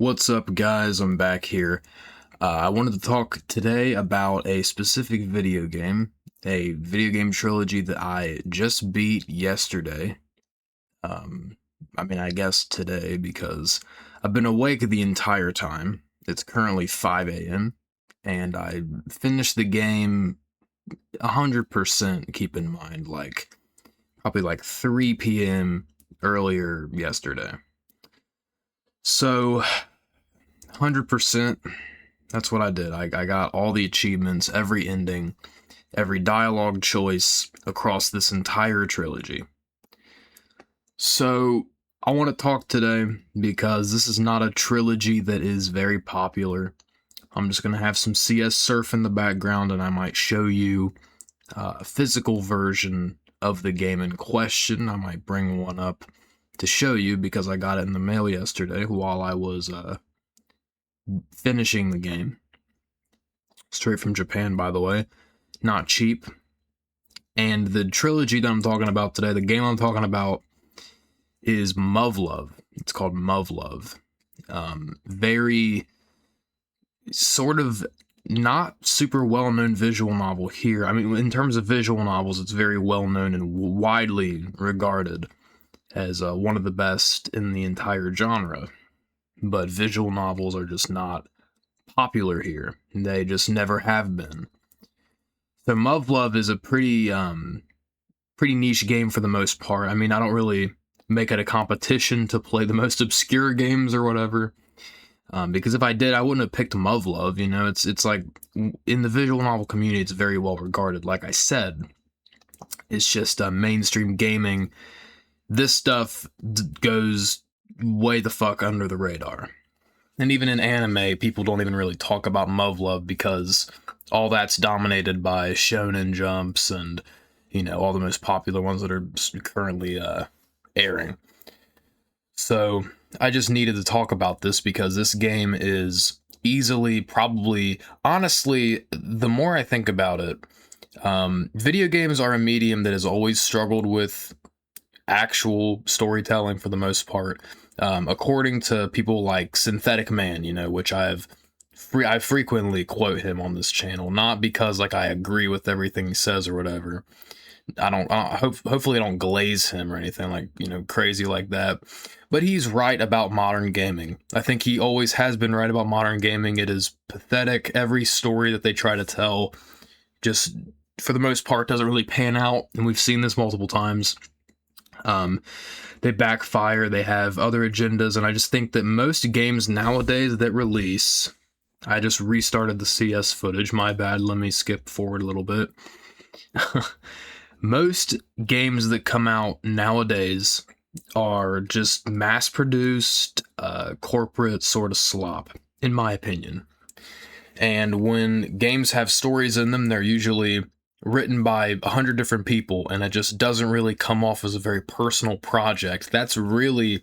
What's up, guys? I'm back here. I wanted to talk today about a specific video game, a video game trilogy that I just beat yesterday. I guess today because I've been awake the entire time. It's currently 5 a.m. and I finished the game 100%, keep in mind, probably 3 p.m. earlier yesterday. So, 100%, that's what I did. I got all the achievements, every ending, every dialogue choice across this entire trilogy. So, I want to talk today because this is not a trilogy that is very popular. I'm just going to have some CS surf in the background and I might show you a physical version of the game in question. I might bring one up to show you because I got it in the mail yesterday while I was finishing the game. Straight from Japan, by the way. Not cheap. And the trilogy that I'm talking about today, the game I'm talking about, is Muv-Luv. It's called Muv-Luv. Very sort of not super well-known visual novel here. I mean, in terms of visual novels, it's very well-known and widely regarded as one of the best in the entire genre. But visual novels are just not popular here. They just never have been. So Muv-Luv is a pretty niche game for the most part. I mean, I don't really make it a competition to play the most obscure games or whatever. Because if I did, I wouldn't have picked Muv-Luv. You know, it's like in the visual novel community, it's very well regarded. Like I said, it's just mainstream gaming. This stuff goes way the fuck under the radar. And even in anime, people don't even really talk about Muv-Luv because all that's dominated by Shonen Jumps and, you know, all the most popular ones that are currently airing. So I just needed to talk about this because this game is easily, probably, honestly, the more I think about it, video games are a medium that has always struggled with actual storytelling for the most part. According to people like Synthetic Man, you know, which I frequently quote him on this channel, not because like I agree with everything he says or whatever. Hopefully I don't glaze him or anything like, you know, crazy like that. But he's right about modern gaming. I think he always has been right about modern gaming. It is pathetic. Every story that they try to tell just, for the most part, doesn't really pan out. And we've seen this multiple times. They backfire, they have other agendas, and I just think that most games nowadays that release... I just restarted the CS footage, my bad, let me skip forward a little bit. Most games that come out nowadays are just mass-produced, corporate sort of slop, in my opinion. And when games have stories in them, they're usually written by 100 different people, and it just doesn't really come off as a very personal project. That's really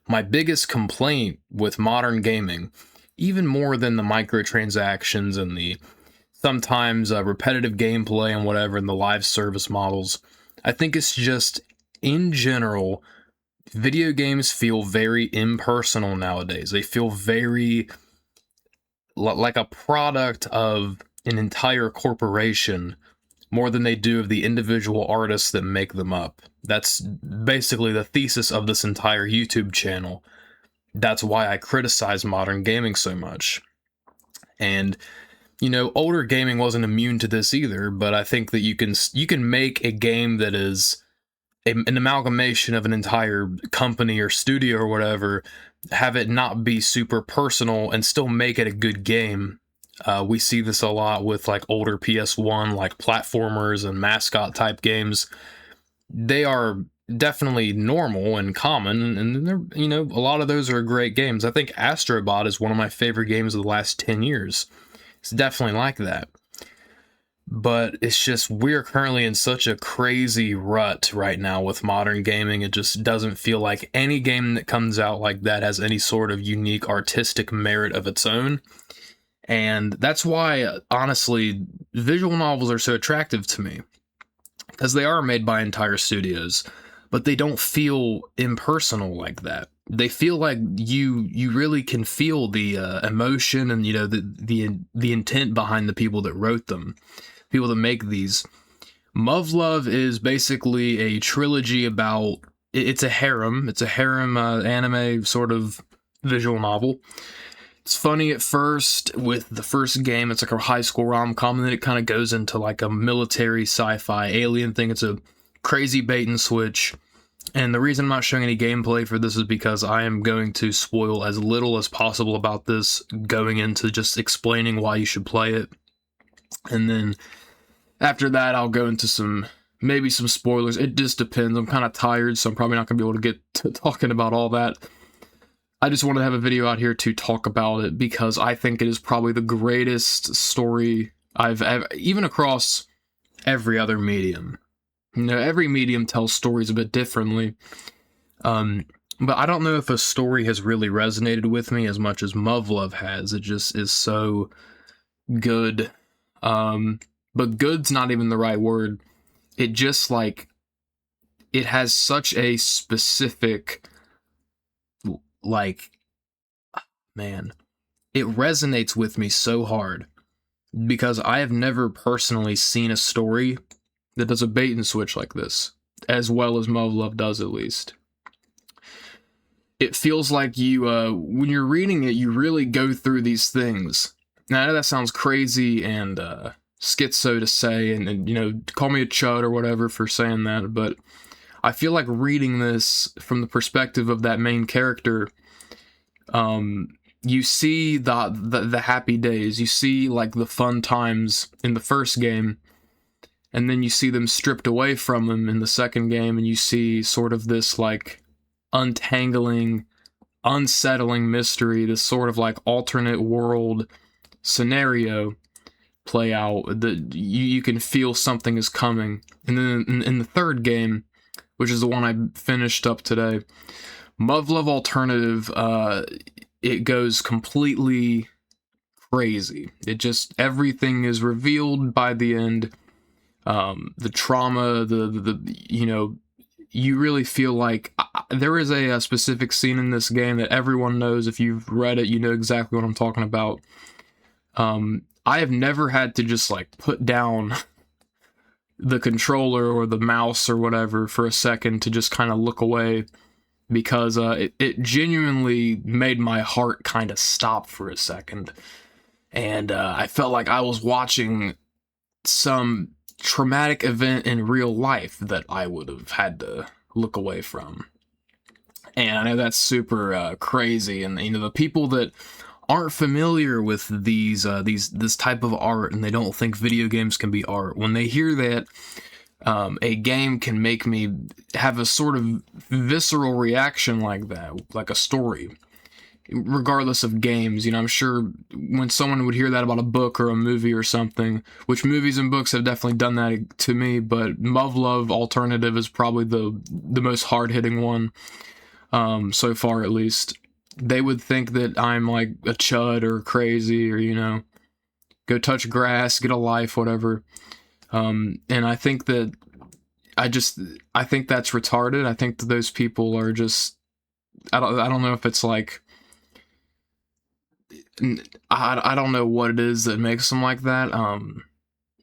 my biggest complaint with modern gaming, even more than the microtransactions and the sometimes repetitive gameplay and whatever, and the live service models. I think it's just, in general, video games feel very impersonal nowadays. They feel very like a product of an entire corporation more than they do of the individual artists that make them up. That's basically the thesis of this entire YouTube channel. That's why I criticize modern gaming so much. And, you know, older gaming wasn't immune to this either, but I think that you can make a game that is an amalgamation of an entire company or studio or whatever, have it not be super personal and still make it a good game. We see this a lot with like older PS1, like platformers and mascot type games. They are definitely normal and common, and they're, you know, a lot of those are great games. I think Astrobot is one of my favorite games of the last 10 years. It's definitely like that. But it's just, we're currently in such a crazy rut right now with modern gaming. It just doesn't feel like any game that comes out like that has any sort of unique artistic merit of its own. And that's why, honestly, visual novels are so attractive to me, because they are made by entire studios. but they don't feel impersonal like that. They feel like you really can feel the emotion and, you know, the intent behind the people that wrote them, people that make these. Muv-Luv is basically a trilogy about, it's a harem anime sort of visual novel. It's funny at first with the first game. It's like a high school rom-com, and then it kind of goes into like a military sci-fi alien thing. It's a crazy bait and switch. And the reason I'm not showing any gameplay for this is because I am going to spoil as little as possible about this, going into just explaining why you should play it. And then after that, I'll go into maybe some spoilers. It just depends. I'm kind of tired, so I'm probably not going to be able to get to talking about all that. I just wanted to have a video out here to talk about it because I think it is probably the greatest story I've ever, even across every other medium. You know, every medium tells stories a bit differently. But I don't know if a story has really resonated with me as much as Muv-Luv has. It just is so good. But good's not even the right word. It just, like, it has such a specific, like, man, it resonates with me so hard because I have never personally seen a story that does a bait and switch like this, as well as Muv-Luv does, at least. It feels like you, when you're reading it, you really go through these things. Now, I know that sounds crazy and schizo to say, and you know, call me a chud or whatever for saying that, but I feel like reading this from the perspective of that main character, you see the happy days, you see like the fun times in the first game, and then you see them stripped away from him in the second game, and you see sort of this like untangling, unsettling mystery, this sort of like alternate world scenario play out. You can feel something is coming. And then in the third game, which is the one I finished up today, Muv-Luv Alternative, it goes completely crazy. It just, everything is revealed by the end. The trauma, you know, you really feel like there is a specific scene in this game that everyone knows. If you've read it, you know exactly what I'm talking about. I have never had to just like put down the controller or the mouse or whatever for a second to just kind of look away, because it genuinely made my heart kind of stop for a second. And I felt like I was watching some traumatic event in real life that I would have had to look away from. And I know that's super crazy, and you know, the people that aren't familiar with this type of art, and they don't think video games can be art, when they hear that a game can make me have a sort of visceral reaction like that, like a story, regardless of games, you know, I'm sure when someone would hear that about a book or a movie or something, which movies and books have definitely done that to me, but Muv-Luv Alternative is probably the most hard-hitting one, so far at least. They would think that I'm like a chud or crazy, or, you know, go touch grass, get a life, whatever. And I think that I think that's retarded. I think that those people are just, I don't know if it's like, I don't know what it is that makes them like that.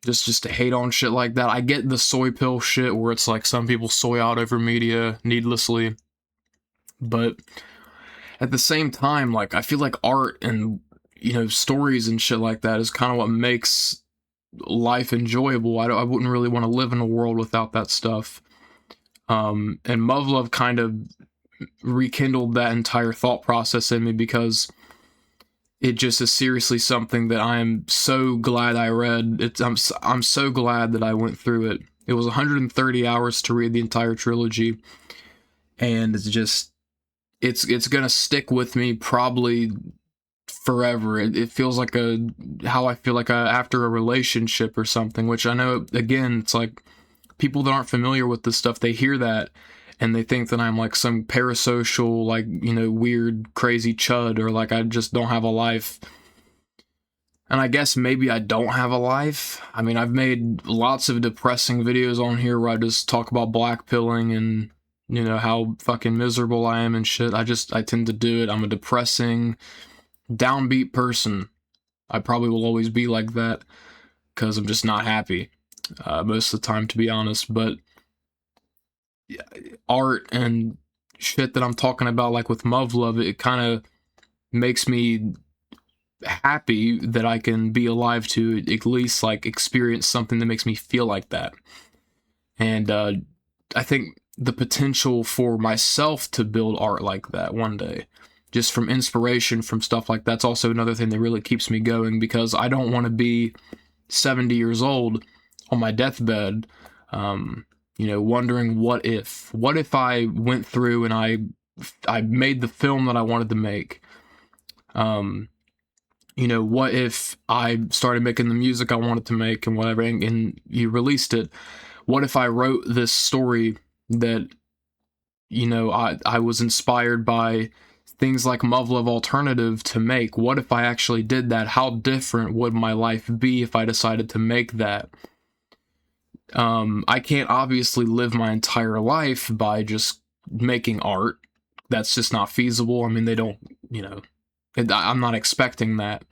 Just to hate on shit like that. I get the soy pill shit where it's like some people soy out over media needlessly, but at the same time, like, I feel like art and, you know, stories and shit like that is kind of what makes life enjoyable. I wouldn't really want to live in a world without that stuff. And Muv-Luv kind of rekindled that entire thought process in me, because it just is seriously something that I am so glad I read. I'm so glad that I went through it. It was 130 hours to read the entire trilogy, and it's just, it's gonna stick with me probably forever. It feels like how I feel like after a relationship or something, which I know, again, it's like people that aren't familiar with this stuff, they hear that and they think that I'm like some parasocial, like, you know, weird, crazy chud, or like I just don't have a life. And I guess maybe I don't have a life. I mean, I've made lots of depressing videos on here where I just talk about blackpilling and you know, how fucking miserable I am and shit. I tend to do it. I'm a depressing, downbeat person. I probably will always be like that because I'm just not happy most of the time, to be honest. But art and shit that I'm talking about, like with Muv-Luv, it kind of makes me happy that I can be alive to at least like experience something that makes me feel like that. And I think the potential for myself to build art like that one day, just from inspiration from stuff like that's also another thing that really keeps me going, because I don't want to be 70 years old on my deathbed, you know, wondering what if I went through and I made the film that I wanted to make. You know, what if I started making the music I wanted to make and whatever, and you released it? What if I wrote this story that, you know, I was inspired by things like Muv-Luv Alternative to make? What if I actually did that? How different would my life be if I decided to make that? I can't obviously live my entire life by just making art. That's just not feasible. I mean, they don't, you know, I'm not expecting that.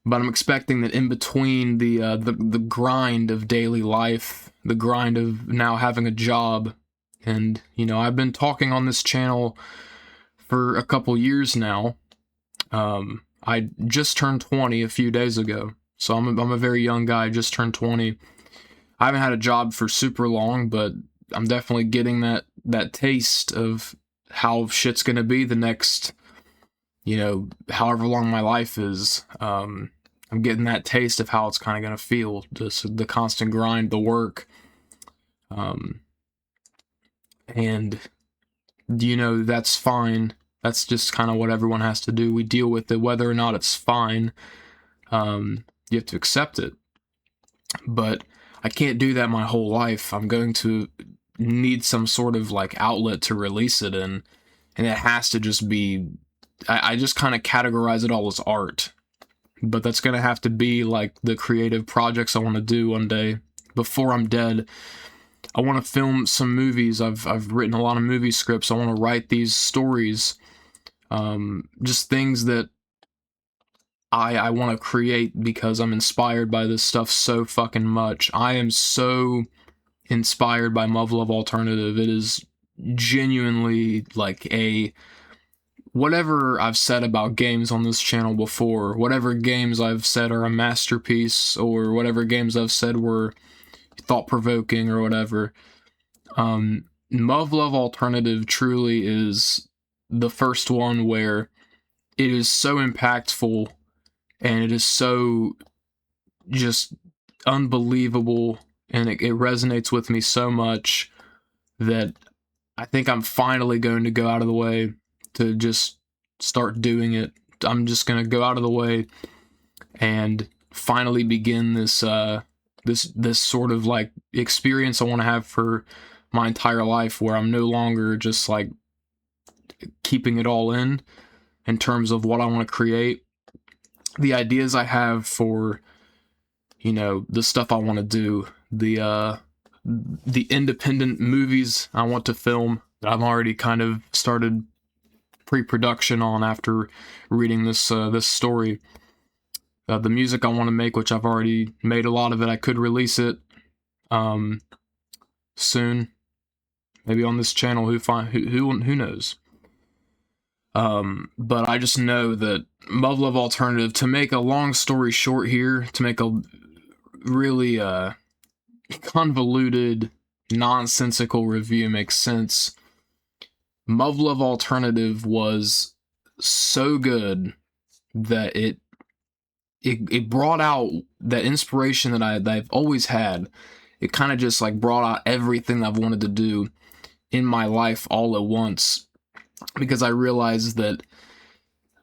But I'm expecting that in between the grind of daily life, the grind of now having a job, and, you know, I've been talking on this channel for a couple years now. I just turned 20 a few days ago, so I'm a very young guy. I just turned 20. I haven't had a job for super long, but I'm definitely getting that taste of how shit's gonna be the next, you know, however long my life is. I'm getting that taste of how it's kind of going to feel, just the constant grind, the work. And, you know, that's fine. That's just kind of what everyone has to do. We deal with it, whether or not it's fine. You have to accept it. But I can't do that my whole life. I'm going to need some sort of like outlet to release it in. And it has to just be, I just kind of categorize it all as art. But that's going to have to be like the creative projects I want to do one day before I'm dead. I want to film some movies. I've written a lot of movie scripts. I want to write these stories. Just things that I want to create because I'm inspired by this stuff so fucking much. I am so inspired by Muv-Luv Alternative. It is genuinely like whatever I've said about games on this channel before, whatever games I've said are a masterpiece, or whatever games I've said were thought-provoking or whatever, Muv-Luv Alternative truly is the first one where it is so impactful and it is so just unbelievable, and it resonates with me so much that I think I'm finally going to go out of the way to just start doing it. I'm just gonna go out of the way and finally begin this this sort of like experience I want to have for my entire life, where I'm no longer just like keeping it all in terms of what I want to create, the ideas I have for, you know, the stuff I want to do, the independent movies I want to film that I've already kind of started pre-production on after reading this this story. The music I want to make, which I've already made a lot of it. I could release it soon, maybe on this channel. Who knows? But I just know that Muv-Luv Alternative, to make a long story short here, to make a really convoluted, nonsensical review makes sense, Muv-Luv Alternative was so good that it brought out that inspiration that I've always had. It kind of just like brought out everything that I've wanted to do in my life all at once, because I realized that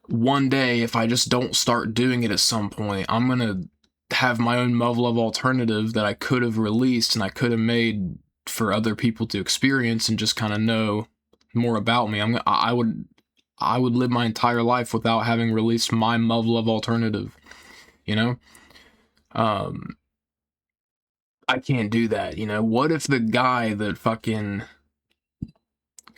one day, if I just don't start doing it at some point, I'm gonna have my own Muv-Luv Alternative that I could have released and I could have made for other people to experience and just kind of know more about me. I would live my entire life without having released my Muv-Luv Alternative, you know? I can't do that, you know? What if the guy that fucking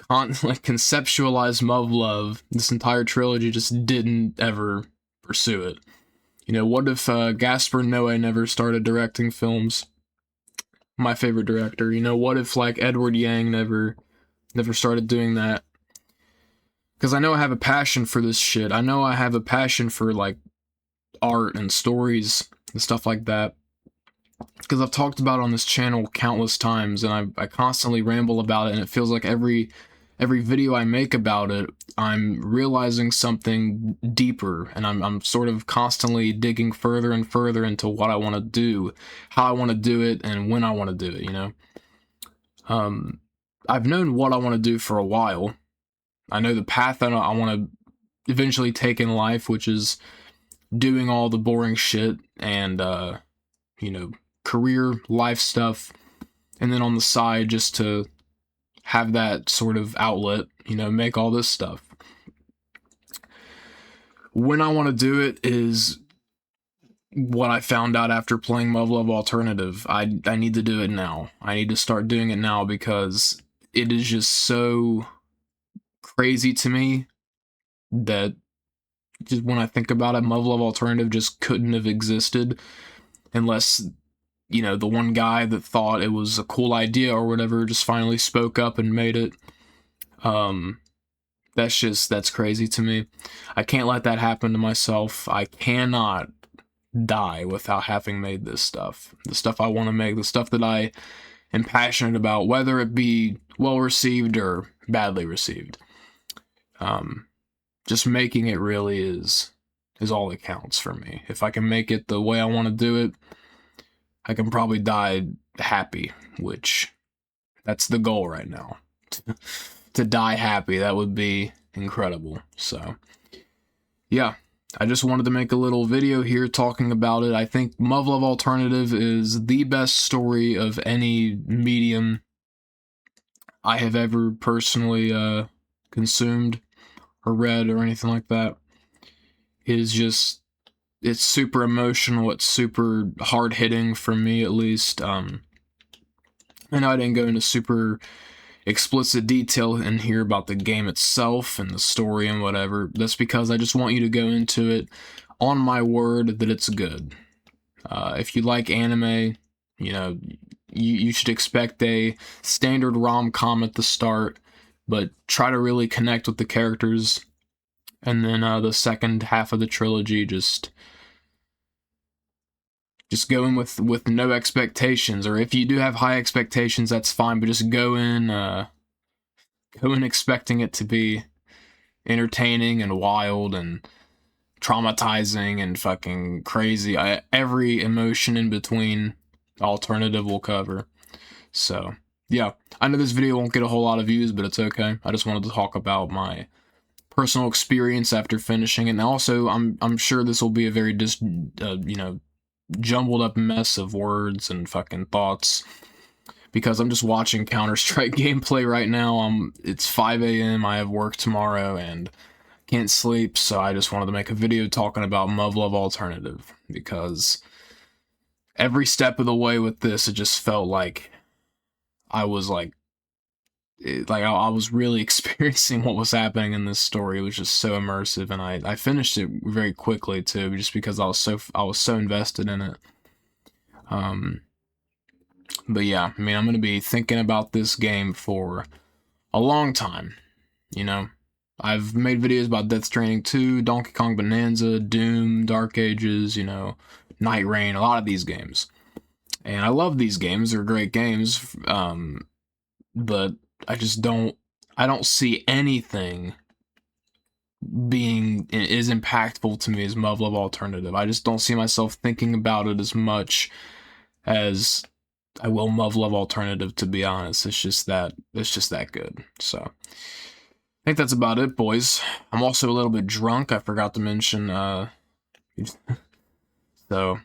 conceptualized Muv-Luv, this entire trilogy just didn't ever pursue it. You know, what if Gaspar Noé never started directing films? My favorite director. You know, what if like Edward Yang never started doing that? Because I know I have a passion for this shit. I know I have a passion for like art and stories and stuff like that. Because I've talked about it on this channel countless times, and I constantly ramble about it, and it feels like every video I make about it, I'm realizing something deeper, and I'm sort of constantly digging further and further into what I want to do, how I want to do it, and when I want to do it, you know? I've known what I want to do for a while. I know the path that I want to eventually take in life, which is doing all the boring shit and, you know, career, life stuff, and then on the side just to have that sort of outlet, you know, make all this stuff. When I want to do it is what I found out after playing Muv-Luv Alternative. I need to do it now. I need to start doing it now because it is just so crazy to me that just when I think about it, Muv-Luv Alternative just couldn't have existed unless, you know, the one guy that thought it was a cool idea or whatever just finally spoke up and made it. That's crazy to me. I can't let that happen to myself. I cannot die without having made this stuff. The stuff I want to make, the stuff that I am passionate about, whether it be well received or badly received. Just making it really is all that counts for me. If I can make it the way I want to do it, I can probably die happy, which that's the goal right now. To die happy, that would be incredible. So, yeah, I just wanted to make a little video here talking about it. I think Muv-Luv Alternative is the best story of any medium I have ever personally consumed or read or anything like that. It is just, it's super emotional, it's super hard-hitting for me at least. I know I didn't go into super explicit detail in here about the game itself and the story and whatever. That's because I just want you to go into it on my word that it's good. If you like anime, you know, you should expect a standard rom-com at the start, but try to really connect with the characters. And then the second half of the trilogy, just go in with no expectations, or if you do have high expectations, that's fine, but just go in expecting it to be entertaining and wild and traumatizing and fucking crazy. Every emotion in between, Alternative will cover. So, yeah, I know this video won't get a whole lot of views, but it's okay. I just wanted to talk about my personal experience after finishing it, and also I'm sure this will be a very you know, jumbled up mess of words and fucking thoughts, because I'm just watching Counter-Strike gameplay right now. It's 5 a.m. I have work tomorrow and can't sleep, so I just wanted to make a video talking about Muv-Luv Alternative, because every step of the way with this, it just felt like I was I was really experiencing what was happening in this story. It was just so immersive, and I finished it very quickly too, just because I was so invested in it. But yeah, I mean, I'm gonna be thinking about this game for a long time. You know, I've made videos about Death Stranding 2, Donkey Kong Bonanza, Doom, Dark Ages, you know, Night Rain, a lot of these games, and I love these games. They're great games. But I don't see anything being as impactful to me as Muv-Luv Alternative. I just don't see myself thinking about it as much as I will Muv-Luv Alternative, to be honest. It's just that good. So I think that's about it, boys. I'm also a little bit drunk. I forgot to mention, so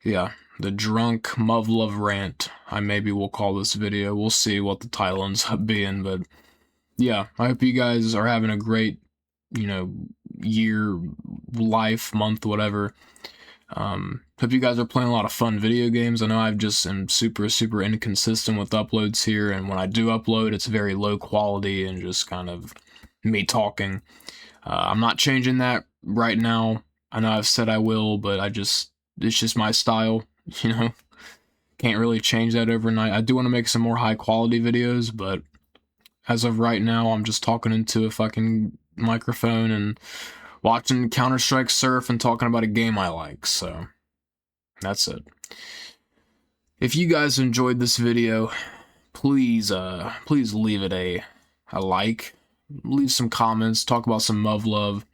yeah, the drunk Muv-Luv rant, I maybe will call this video. We'll see what the title ends up being, but yeah, I hope you guys are having a great, you know, year, life, month, whatever. Hope you guys are playing a lot of fun video games. I know I've just am super inconsistent with uploads here, and when I do upload, it's very low quality and just kind of me talking. I'm not changing that right now. I know I've said I will, but it's just my style, you know? Can't really change that overnight. I do want to make some more high quality videos, but as of right now, I'm just talking into a fucking microphone and watching Counter-Strike Surf and talking about a game I like, so that's it. If you guys enjoyed this video, please leave it a like, leave some comments, talk about some Muv-Luv.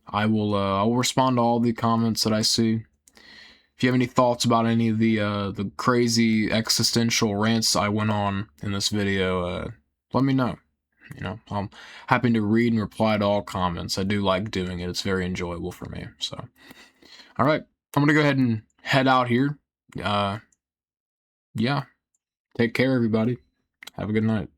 I'll respond to all the comments that I see. If you have any thoughts about any of the crazy existential rants I went on in this video, let me know. You know, I'm happy to read and reply to all comments. I do like doing it. It's very enjoyable for me. So, all right, I'm gonna go ahead and head out here. Yeah, take care, everybody. Have a good night.